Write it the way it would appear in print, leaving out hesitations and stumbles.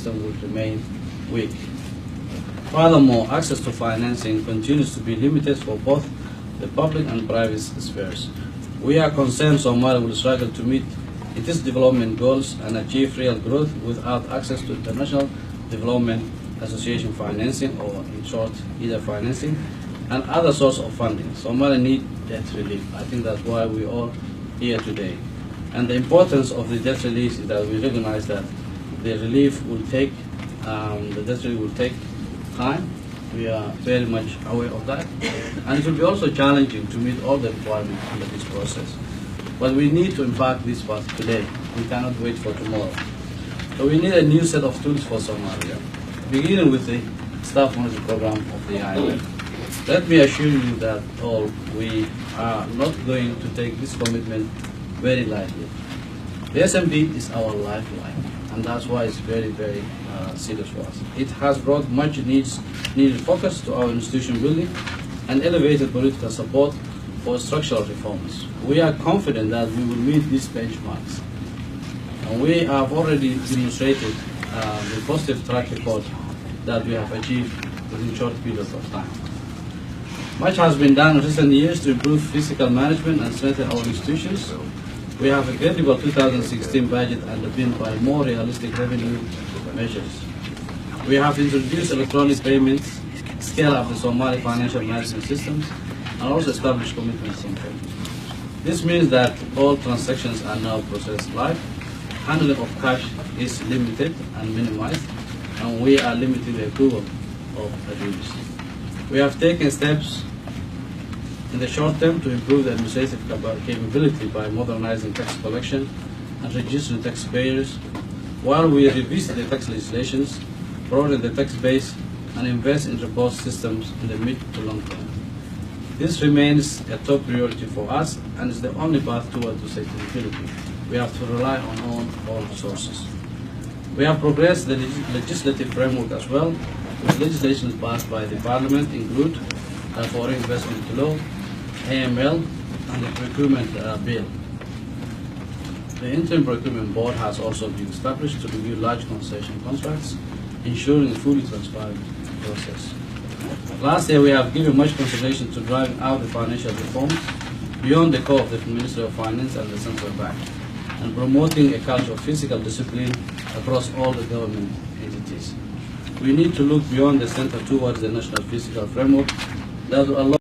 system will remain weak. Furthermore, access to financing continues to be limited for both the public and private spheres. We are concerned Somalia will struggle to meet its development goals and achieve real growth without access to international development association financing, or in short, either financing, and other source of funding. Somalia needs debt relief. I think that's why we're all here today. And the importance of the debt relief is that we recognize that the relief will take, the debt relief will take time. We are very much aware of that. And it will be also challenging to meet all the requirements under this process. But we need to impact this path today. We cannot wait for tomorrow. So we need a new set of tools for Somalia, beginning with the staff monitoring program of the IMF. Let me assure you that all we are not going to take this commitment very lightly. The SMB is our lifeline, and that's why it's very, very serious for us. It has brought much needed focus to our institution building and elevated political support for structural reforms. We are confident that we will meet these benchmarks, and we have already demonstrated the positive track record that we have achieved within short periods of time. Much has been done in recent years to improve fiscal management and strengthen our institutions. We have a credible 2016 budget underpinned by more realistic revenue measures. We have introduced electronic payments, scale up the Somali financial management systems, and also established commitment centers. This means that all transactions are now processed live, handling of cash is limited and minimized, and we are limiting the approval of arrears. We have taken steps in the short term to improve the administrative capability by modernizing tax collection and reducing taxpayers, while we revisit the tax legislations, broaden the tax base, and invest in robust systems in the mid to long term. This remains a top priority for us and is the only path toward sustainability. We have to rely on all resources. We have progressed the legislative framework as well, with legislation passed by the Parliament include the Foreign Investment Law, AML, and the Procurement Bill. The Interim Procurement Board has also been established to review large concession contracts, ensuring a fully transparent process. Last year, we have given much consideration to driving out the financial reforms beyond the core of the Ministry of Finance and the Central Bank, and promoting a culture of fiscal discipline across all the government entities. We need to look beyond the center towards the national fiscal framework that will allow